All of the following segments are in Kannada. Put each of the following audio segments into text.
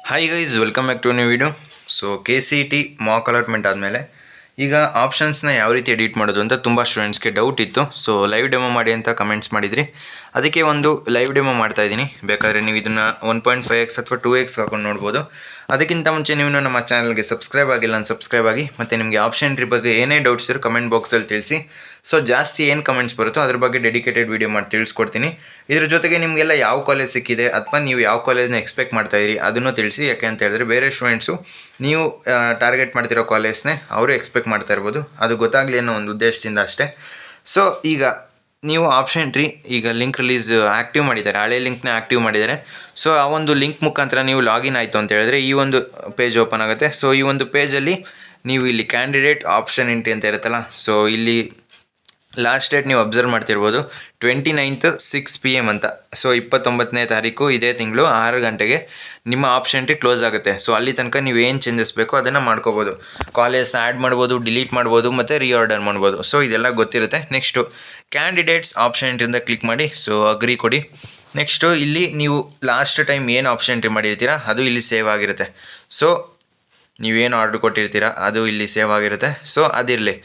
Hi guys, welcome back to new video. So KCET mock allotment ಆದಮೇಲೆ ಈಗ ಆಪ್ಷನ್ಸ್ನ ಯಾವ ರೀತಿ ಎಡಿಟ್ ಮಾಡೋದು ಅಂತ ತುಂಬ ಸ್ಟೂಡೆಂಟ್ಸ್ಗೆ ಡೌಟ್ ಇತ್ತು. ಸೊ ಲೈವ್ ಡೆಮೋ ಮಾಡಿ ಅಂತ ಕಮೆಂಟ್ಸ್ ಮಾಡಿದ್ರಿ, ಅದಕ್ಕೆ ಒಂದು ಲೈವ್ ಡೆಮೋ ಮಾಡ್ತಾ ಇದ್ದೀನಿ. ಬೇಕಾದರೆ ನೀವು ಇದನ್ನು 1.5x ಅಥವಾ 2x ಹಾಕೊಂಡು ನೋಡ್ಬೋದು. ಅದಕ್ಕಿಂತ ಮುಂಚೆ ನೀವು ನಮ್ಮ ಚಾನಲ್ಗೆ ಸಬ್ಸ್ಕ್ರೈಬ್ ಆಗಿಲ್ಲ ಅಂತ ಸಬ್ಸ್ಕ್ರೈಬ್ ಆಗಿ, ಮತ್ತು ನಿಮಗೆ ಆಪ್ಷನ್ ಟ್ರಿ ಬಗ್ಗೆ ಏನೇ ಡೌಟ್ಸ್ ಇರೋ ಕಮೆಂಟ್ ಬಾಕ್ಸಲ್ಲಿ ತಿಳಿಸಿ. ಸೊ ಜಾಸ್ತಿ ಏನು ಕಮೆಂಟ್ಸ್ ಬರುತ್ತೋ ಅದ್ರ ಬಗ್ಗೆ ಡೆಡಿಕೇಟೆಡ್ ವೀಡಿಯೋ ಮಾಡಿ ತಿಳಿಸ್ಕೊಡ್ತೀನಿ. ಇದ್ರ ಜೊತೆಗೆ ನಿಮಗೆಲ್ಲ ಯಾವ ಕಾಲೇಜ್ ಸಿಕ್ಕಿದೆ ಅಥವಾ ನೀವು ಯಾವ ಕಾಲೇಜ್ನ ಎಕ್ಸ್ಪೆಕ್ಟ್ ಮಾಡ್ತಾಯಿದ್ದೀರಿ ಅದನ್ನು ತಿಳಿಸಿ. ಯಾಕೆ ಅಂತ ಹೇಳಿದ್ರೆ ಬೇರೆ ಸ್ಟೂಡೆಂಟ್ಸು ನೀವು ಟಾರ್ಗೆಟ್ ಮಾಡ್ತಿರೋ ಕಾಲೇಜ್ನೇ ಅವರು ಎಕ್ಸ್ಪೆಕ್ಟ್ ಮಾಡ್ತಾ ಇರ್ಬೋದು, ಅದು ಗೊತ್ತಾಗಲಿ ಅನ್ನೋ ಒಂದು ಉದ್ದೇಶದಿಂದ ಅಷ್ಟೇ. ಸೊ ಈಗ ನೀವು ಆಪ್ಷನ್ ಟ್ರೀ ಈಗ ಲಿಂಕ್ ರಿಲೀಸ್ ಆ್ಯಕ್ಟಿವ್ ಮಾಡಿದ್ದಾರೆ, ಹಳೆ ಲಿಂಕ್ನ ಆ್ಯಕ್ಟಿವ್ ಮಾಡಿದ್ದಾರೆ. ಸೊ ಆ ಒಂದು ಲಿಂಕ್ ಮುಖಾಂತರ ನೀವು ಲಾಗಿನ್ ಆಯಿತು ಅಂತ ಹೇಳಿದ್ರೆ ಈ ಒಂದು ಪೇಜ್ ಓಪನ್ ಆಗುತ್ತೆ. ಸೊ ಈ ಒಂದು ಪೇಜಲ್ಲಿ ನೀವು ಇಲ್ಲಿ ಕ್ಯಾಂಡಿಡೇಟ್ ಆಪ್ಷನ್ ಎಂಟ್ರಿ ಅಂತ ಇರುತ್ತಲ್ಲ, ಸೊ ಇಲ್ಲಿ ಲಾಸ್ಟ್ ಡೇಟ್ ನೀವು ಅಬ್ಸರ್ವ್ ಮಾಡ್ತಿರ್ಬೋದು 29th 6 PM ಅಂತ. ಸೊ 29ನೇ ತಾರೀಕು ಇದೇ ತಿಂಗಳು 6 ಗಂಟೆಗೆ ನಿಮ್ಮ ಆಪ್ಷನ್ ಎಂಟ್ರಿ ಕ್ಲೋಸ್ ಆಗುತ್ತೆ. ಸೊ ಅಲ್ಲಿ ತನಕ ನೀವು ಏನು ಚೇಂಜಸ್ ಬೇಕೋ ಅದನ್ನು ಮಾಡ್ಕೋಬೋದು. ಕಾಲೇಜ್ನ ಆ್ಯಡ್ ಮಾಡ್ಬೋದು, ಡಿಲೀಟ್ ಮಾಡ್ಬೋದು, ಮತ್ತು ರೀಆರ್ಡರ್ ಮಾಡ್ಬೋದು. ಸೊ ಇದೆಲ್ಲ ಗೊತ್ತಿರುತ್ತೆ. ನೆಕ್ಸ್ಟು ಕ್ಯಾಂಡಿಡೇಟ್ಸ್ ಆಪ್ಷನ್ ಎಂಟ್ರಿಯಿಂದ ಕ್ಲಿಕ್ ಮಾಡಿ, ಸೊ ಅಗ್ರಿ ಕೊಡಿ. ನೆಕ್ಸ್ಟು ಇಲ್ಲಿ ನೀವು ಲಾಸ್ಟ್ ಟೈಮ್ ಏನು ಆಪ್ಷನ್ ಎಂಟ್ರಿ ಮಾಡಿರ್ತೀರಾ ಅದು ಇಲ್ಲಿ ಸೇವ್ ಆಗಿರುತ್ತೆ. ಸೊ ನೀವೇನು ಆರ್ಡ್ರ್ ಕೊಟ್ಟಿರ್ತೀರಾ ಅದು ಇಲ್ಲಿ ಸೇವ್ ಆಗಿರುತ್ತೆ. ಸೊ ಅದಿರಲಿ.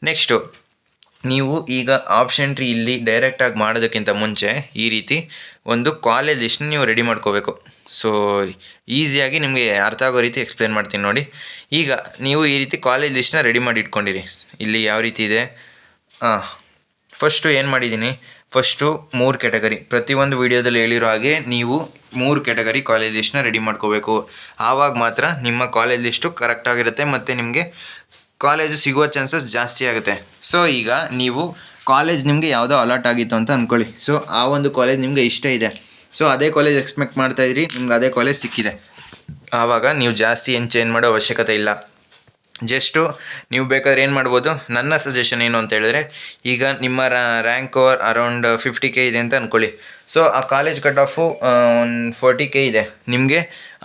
ನೆಕ್ಸ್ಟು ನೀವು ಈಗ ಆಪ್ಷನ್ ಎಂಟ್ರಿ ಇಲ್ಲಿ ಡೈರೆಕ್ಟಾಗಿ ಮಾಡೋದಕ್ಕಿಂತ ಮುಂಚೆ ಈ ರೀತಿ ಒಂದು ಕಾಲೇಜ್ ಲಿಸ್ಟ್ನ ನೀವು ರೆಡಿ ಮಾಡ್ಕೋಬೇಕು. ಸೊ ಈಸಿಯಾಗಿ ನಿಮಗೆ ಅರ್ಥ ಆಗೋ ರೀತಿ ಎಕ್ಸ್ಪ್ಲೇನ್ ಮಾಡ್ತೀನಿ ನೋಡಿ. ಈಗ ನೀವು ಈ ರೀತಿ ಕಾಲೇಜ್ ಲಿಸ್ಟ್ನ ರೆಡಿ ಮಾಡಿ ಇಟ್ಕೊಂಡಿರಿ. ಇಲ್ಲಿ ಯಾವ ರೀತಿ ಇದೆ, ಫಸ್ಟು ಏನು ಮಾಡಿದ್ದೀನಿ, ಫಸ್ಟು 3 ಕ್ಯಾಟಗರಿ, ಪ್ರತಿಯೊಂದು ವೀಡಿಯೋದಲ್ಲಿ ಹೇಳಿರೋ ಹಾಗೆ ನೀವು 3 ಕ್ಯಾಟಗರಿ ಕಾಲೇಜ್ ಲಿಸ್ಟ್ನ ರೆಡಿ ಮಾಡ್ಕೋಬೇಕು. ಆವಾಗ ಮಾತ್ರ ನಿಮ್ಮ ಕಾಲೇಜ್ ಲಿಸ್ಟು ಕರೆಕ್ಟಾಗಿರುತ್ತೆ ಮತ್ತು ನಿಮಗೆ ಕಾಲೇಜು ಸಿಗುವ ಚಾನ್ಸಸ್ ಜಾಸ್ತಿ ಆಗುತ್ತೆ. ಸೊ ಈಗ ನೀವು ಕಾಲೇಜ್ ನಿಮಗೆ ಯಾವುದೋ ಅಲಾಟ್ ಆಗಿತ್ತು ಅಂತ ಅಂದ್ಕೊಳ್ಳಿ. ಸೊ ಆ ಒಂದು ಕಾಲೇಜ್ ನಿಮಗೆ ಇಷ್ಟ ಇದೆ, ಸೊ ಅದೇ ಕಾಲೇಜ್ ಎಕ್ಸ್ಪೆಕ್ಟ್ ಮಾಡ್ತಾಯಿದ್ರಿ, ನಿಮ್ಗೆ ಅದೇ ಕಾಲೇಜ್ ಸಿಕ್ಕಿದೆ. ಆವಾಗ ನೀವು ಜಾಸ್ತಿ ಏನು ಚೇಂಜ್ ಮಾಡೋ ಅವಶ್ಯಕತೆ ಇಲ್ಲ. ಜಸ್ಟು ನೀವು ಬೇಕಾದ್ರೆ ಏನು ಮಾಡ್ಬೋದು, ನನ್ನ ಸಜೆಷನ್ ಏನು ಅಂತ ಹೇಳಿದ್ರೆ, ಈಗ ನಿಮ್ಮ ರ್ಯಾಂಕ್ ಓವರ್ ಅರೌಂಡ್ 50K ಇದೆ ಅಂತ ಅಂದ್ಕೊಳ್ಳಿ. ಸೊ ಆ ಕಾಲೇಜ್ ಕಟ್ ಆಫು ಒಂದು 40K ಇದೆ, ನಿಮಗೆ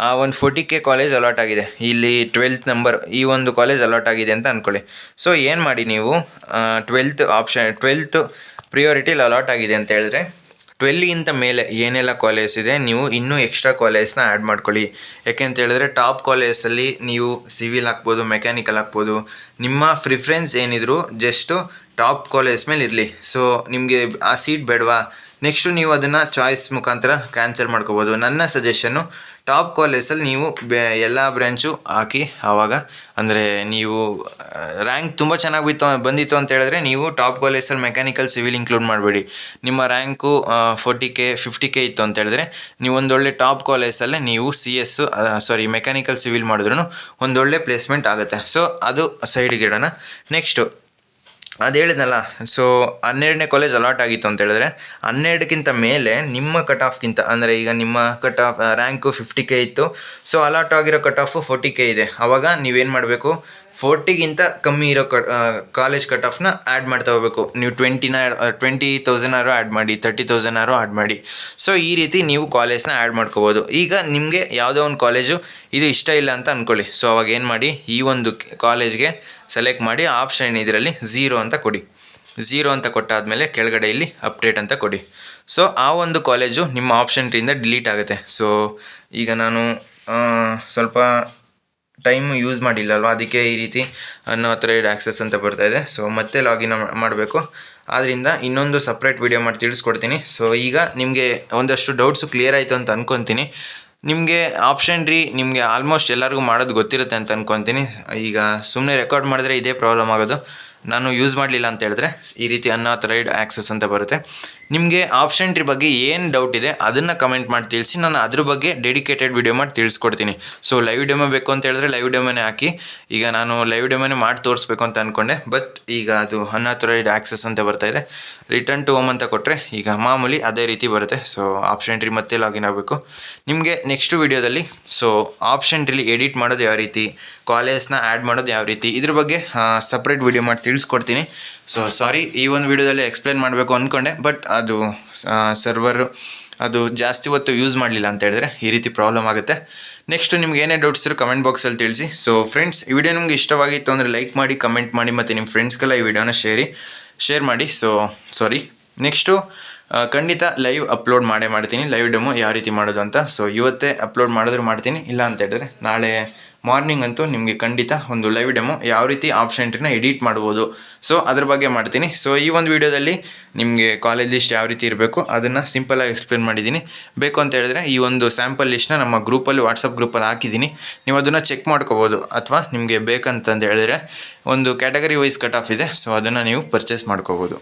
ಆ ಒಂದು 40K ಕಾಲೇಜ್ ಅಲಾಟ್ ಆಗಿದೆ. ಇಲ್ಲಿ 12th ನಂಬರ್ ಈ ಒಂದು ಕಾಲೇಜ್ ಅಲಾಟ್ ಆಗಿದೆ ಅಂತ ಅಂದ್ಕೊಳ್ಳಿ. ಸೊ ಏನು ಮಾಡಿ ನೀವು 12th ಪ್ರಿಯಾರಿಟಿಲಿ ಅಲಾಟ್ ಆಗಿದೆ ಅಂತ ಹೇಳಿದ್ರೆ 12ಗಿಂತ ಮೇಲೆ ಏನೆಲ್ಲ ಕಾಲೇಜ್ ಇದೆ ನೀವು ಇನ್ನೂ ಎಕ್ಸ್ಟ್ರಾ ಕಾಲೇಜ್ನ ಆ್ಯಡ್ ಮಾಡ್ಕೊಳ್ಳಿ. ಯಾಕೆ ಅಂತ ಹೇಳಿದ್ರೆ ಟಾಪ್ ಕಾಲೇಜಲ್ಲಿ ನೀವು ಸಿವಿಲ್ ಹಾಕ್ಬೋದು, ಮೆಕ್ಯಾನಿಕಲ್ ಹಾಕ್ಬೋದು, ನಿಮ್ಮ ಪ್ರಿಫರೆನ್ಸ್ ಏನಿದ್ರು ಜಸ್ಟು ಟಾಪ್ ಕಾಲೇಜ್ ಮೇಲೆ ಇರಲಿ. ಸೊ ನಿಮಗೆ ಆ ಸೀಟ್ ಬೇಡವಾ, ನೆಕ್ಸ್ಟು ನೀವು ಅದನ್ನು ಚಾಯ್ಸ್ ಮುಖಾಂತರ ಕ್ಯಾನ್ಸಲ್ ಮಾಡ್ಕೋಬೋದು. ನನ್ನ ಸಜೆಷನ್ನು ಟಾಪ್ ಕಾಲೇಜಲ್ಲಿ ನೀವು ಎಲ್ಲ ಬ್ರ್ಯಾಂಚು ಹಾಕಿ. ಆವಾಗ ಅಂದರೆ ನೀವು ರ್ಯಾಂಕ್ ತುಂಬ ಚೆನ್ನಾಗಿ ಬಂದಿತ್ತು ಅಂತ ಹೇಳಿದ್ರೆ ನೀವು ಟಾಪ್ ಕಾಲೇಜಲ್ಲಿ ಮೆಕ್ಯಾನಿಕಲ್ ಸಿವಿಲ್ ಇನ್ಕ್ಲೂಡ್ ಮಾಡಬೇಡಿ. ನಿಮ್ಮ ರ್ಯಾಂಕು 40K 50K ಇತ್ತು ಅಂತ ಹೇಳಿದ್ರೆ ನೀವು ಒಂದೊಳ್ಳೆ ಟಾಪ್ ಕಾಲೇಜಲ್ಲೇ ನೀವು ಮೆಕ್ಯಾನಿಕಲ್ ಸಿವಿಲ್ ಮಾಡಿದ್ರೂ ಒಂದೊಳ್ಳೆ ಪ್ಲೇಸ್ಮೆಂಟ್ ಆಗುತ್ತೆ. ಸೊ ಅದು ಸೈಡಿಗೆ ಇಡೋಣ. ನೆಕ್ಸ್ಟು ಅದು ಹೇಳಿದ್ನಲ್ಲ, ಸೊ 12ನೇ ಕಾಲೇಜ್ ಅಲಾಟ್ ಆಗಿತ್ತು ಅಂತ ಹೇಳಿದ್ರೆ 12ಕ್ಕಿಂತ ಮೇಲೆ ನಿಮ್ಮ ಕಟ್ ಆಫ್ಗಿಂತ, ಅಂದರೆ ಈಗ ನಿಮ್ಮ ಕಟ್ ಆಫ್ ರ್ಯಾಂಕು 50K ಇತ್ತು, ಸೊ ಅಲಾಟ್ ಆಗಿರೋ ಕಟ್ ಆಫು 40K ಇದೆ. ಆವಾಗ ನೀವೇನು ಮಾಡಬೇಕು, 40ಗಿಂತ ಕಮ್ಮಿ ಇರೋ ಕಾಲೇಜ್ ಕಟ್ ಆಫ್ನ ಆ್ಯಡ್ ಮಾಡ್ತಾ ಹೋಗಬೇಕು. ನೀವು 20,000 ಆ್ಯಡ್ ಮಾಡಿ, 30,000 ಆ್ಯಡ್ ಮಾಡಿ. ಸೊ ಈ ರೀತಿ ನೀವು ಕಾಲೇಜ್ನ ಆ್ಯಡ್ ಮಾಡ್ಕೋಬೋದು. ಈಗ ನಿಮಗೆ ಯಾವುದೋ ಒಂದು ಕಾಲೇಜು ಇದು ಇಷ್ಟ ಇಲ್ಲ ಅಂತ ಅಂದ್ಕೊಳ್ಳಿ. ಸೊ ಅವಾಗ ಏನು ಮಾಡಿ, ಈ ಒಂದು ಕಾಲೇಜ್ಗೆ ಸೆಲೆಕ್ಟ್ ಮಾಡಿ ಆಪ್ಷನ್ ಇದರಲ್ಲಿ 0 ಅಂತ ಕೊಡಿ. 0 ಅಂತ ಕೊಟ್ಟಾದಮೇಲೆ ಕೆಳಗಡೆ ಇಲ್ಲಿ ಅಪ್ಡೇಟ್ ಅಂತ ಕೊಡಿ. ಸೊ ಆ ಒಂದು ಕಾಲೇಜು ನಿಮ್ಮ ಆಪ್ಷನ್ ಟ್ರೀಯಿಂದ ಡಿಲೀಟ್ ಆಗುತ್ತೆ. ಸೊ ಈಗ ನಾನು ಸ್ವಲ್ಪ ಟೈಮ್ ಯೂಸ್ ಮಾಡಿಲ್ಲ ಅಲ್ವಾ, ಅದಕ್ಕೆ ಈ ರೀತಿ ಅನ್ಆಥರೈಸ್ಡ್ ಆಕ್ಸೆಸ್ ಅಂತ ಬರ್ತಾಯಿದೆ. ಸೊ ಮತ್ತೆ ಲಾಗಿನ್ ಮಾಡಬೇಕು. ಆದ್ದರಿಂದ ಇನ್ನೊಂದು ಸಪ್ರೇಟ್ ವೀಡಿಯೋ ಮಾಡಿ ತಿಳಿಸ್ಕೊಡ್ತೀನಿ. ಸೊ ಈಗ ನಿಮಗೆ ಒಂದಷ್ಟು ಡೌಟ್ಸು ಕ್ಲಿಯರ್ ಆಯಿತು ಅಂತ ಅಂದ್ಕೊತೀನಿ. ನಿಮಗೆ ಆಪ್ಷನ್ ಟ್ರೀ ನಿಮಗೆ ಆಲ್ಮೋಸ್ಟ್ ಎಲ್ಲರಿಗೂ ಮಾಡೋದು ಗೊತ್ತಿರುತ್ತೆ ಅಂತ ಅಂದ್ಕೊತೀನಿ. ಈಗ ಸುಮ್ಮನೆ ರೆಕಾರ್ಡ್ ಮಾಡಿದ್ರೆ ಇದೇ ಪ್ರಾಬ್ಲಮ್ ಆಗೋದು. ನಾನು ಯೂಸ್ ಮಾಡಲಿಲ್ಲ ಅಂತ ಹೇಳಿದ್ರೆ ಈ ರೀತಿ ಅನ್ಆಥರೈಸ್ಡ್ ಆಕ್ಸೆಸ್ ಅಂತ ಬರುತ್ತೆ. ನಿಮಗೆ ಆಪ್ಷನ್ ಟ್ರೀ ಬಗ್ಗೆ ಏನು ಡೌಟ್ ಇದೆ ಅದನ್ನು ಕಮೆಂಟ್ ಮಾಡಿ ತಿಳಿಸಿ, ನಾನು ಅದ್ರ ಬಗ್ಗೆ ಡೆಡಿಕೇಟೆಡ್ ವೀಡಿಯೋ ಮಾಡಿ ತಿಳಿಸ್ಕೊಡ್ತೀನಿ. ಸೊ ಲೈವ್ ಡೆಮೋ ಬೇಕು ಅಂತ ಹೇಳಿದ್ರೆ ಲೈವ್ ಡೆಮೋನೇ ಹಾಕಿ. ಈಗ ನಾನು ಲೈವ್ ಡೆಮೋನೇ ಮಾಡಿ ತೋರಿಸ್ಬೇಕು ಅಂತ ಅಂದ್ಕೊಂಡೆ, ಬಟ್ ಈಗ ಅದು ಅನ್ಆಥರೈಸ್ಡ್ ಆಕ್ಸೆಸ್ ಅಂತ ಬರ್ತಾಯಿದೆ. ರಿಟರ್ನ್ ಟು ಹೋಮ್ ಅಂತ ಕೊಟ್ಟರೆ ಈಗ ಮಾಮೂಲಿ ಅದೇ ರೀತಿ ಬರುತ್ತೆ. ಸೊ ಆಪ್ಷನ್ ಟ್ರೀ ಮತ್ತೆ ಲಾಗಿನ್ ಆಗಬೇಕು. ನಿಮಗೆ ನೆಕ್ಸ್ಟ್ ವೀಡಿಯೋದಲ್ಲಿ ಸೊ ಆಪ್ಷನ್ ಟ್ರೀಲಿ ಎಡಿಟ್ ಮಾಡೋದು ಯಾವ ರೀತಿ, ಕಾಲೇಜ್ನ ಆ್ಯಡ್ ಮಾಡೋದು ಯಾವ ರೀತಿ, ಇದ್ರ ಬಗ್ಗೆ ಸಪ್ರೇಟ್ ವೀಡಿಯೋ ಮಾಡಿ ತಿಳಿಸ್ಕೊಡ್ತೀನಿ. ಸೊ ಸಾರಿ, ಈ ಒಂದು ವೀಡಿಯೋದಲ್ಲಿ ಎಕ್ಸ್ಪ್ಲೇನ್ ಮಾಡಬೇಕು ಅಂದ್ಕೊಂಡೆ, ಬಟ್ ಅದು ಸರ್ವರು ಅದು ಜಾಸ್ತಿ ಹೊತ್ತು ಯೂಸ್ ಮಾಡಲಿಲ್ಲ ಅಂತ ಹೇಳಿದ್ರೆ ಈ ರೀತಿ ಪ್ರಾಬ್ಲಮ್ ಆಗುತ್ತೆ. ನೆಕ್ಸ್ಟ್ ನಿಮ್ಗೆ ಏನೇ ಡೌಟ್ಸ್ ಇರೋ ಕಮೆಂಟ್ ಬಾಕ್ಸಲ್ಲಿ ತಿಳಿಸಿ. ಸೊ ಫ್ರೆಂಡ್ಸ್, ಈ ವಿಡಿಯೋ ನಿಮಗೆ ಇಷ್ಟವಾಗಿತ್ತು ಅಂದರೆ ಲೈಕ್ ಮಾಡಿ, ಕಮೆಂಟ್ ಮಾಡಿ, ಮತ್ತು ನಿಮ್ಮ ಫ್ರೆಂಡ್ಸ್ಗೆಲ್ಲ ಈ ವಿಡಿಯೋನ ಶೇರ್ ಮಾಡಿ. ಸೊ ಸಾರಿ, ನೆಕ್ಸ್ಟು ಖಂಡಿತ ಲೈವ್ ಅಪ್ಲೋಡ್ ಮಾಡ್ತೀನಿ, ಲೈವ್ ಡೆಮೋ ಯಾವ ರೀತಿ ಮಾಡೋದು ಅಂತ. ಸೊ ಇವತ್ತೇ ಅಪ್ಲೋಡ್ ಮಾಡಿದ್ರೆ ಮಾಡ್ತೀನಿ, ಇಲ್ಲ ಅಂತ ಹೇಳಿದ್ರೆ ನಾಳೆ ಮಾರ್ನಿಂಗ್ ಅಂತೂ ನಿಮಗೆ ಖಂಡಿತ ಒಂದು ಲೈವ್ ಡೆಮೋ ಯಾವ ರೀತಿ ಆಪ್ಷನ್ ಎಂಟ್ರಿನ ಎಡಿಟ್ ಮಾಡ್ಬೋದು, ಸೊ ಅದ್ರ ಬಗ್ಗೆ ಮಾಡ್ತೀನಿ. ಸೊ ಈ ಒಂದು ವಿಡಿಯೋದಲ್ಲಿ ನಿಮಗೆ ಕಾಲೇಜ್ ಲಿಸ್ಟ್ ಯಾವ ರೀತಿ ಇರಬೇಕು ಅದನ್ನು ಸಿಂಪಲಾಗಿ ಎಕ್ಸ್ಪ್ಲೇನ್ ಮಾಡಿದ್ದೀನಿ. ಬೇಕು ಅಂತ ಹೇಳಿದ್ರೆ ಈ ಒಂದು ಸ್ಯಾಂಪಲ್ ಲಿಸ್ಟ್ನ ನಮ್ಮ ಗ್ರೂಪಲ್ಲಿ, ವಾಟ್ಸಪ್ ಗ್ರೂಪಲ್ಲಿ ಹಾಕಿದ್ದೀನಿ, ನೀವು ಅದನ್ನು ಚೆಕ್ ಮಾಡ್ಕೋಬೋದು. ಅಥವಾ ನಿಮಗೆ ಬೇಕಂತಂದು ಹೇಳಿದ್ರೆ ಒಂದು ಕ್ಯಾಟಗರಿ ವೈಸ್ ಕಟ್ ಆಫ್ ಇದೆ, ಸೊ ಅದನ್ನು ನೀವು ಪರ್ಚೇಸ್ ಮಾಡ್ಕೋಬೋದು.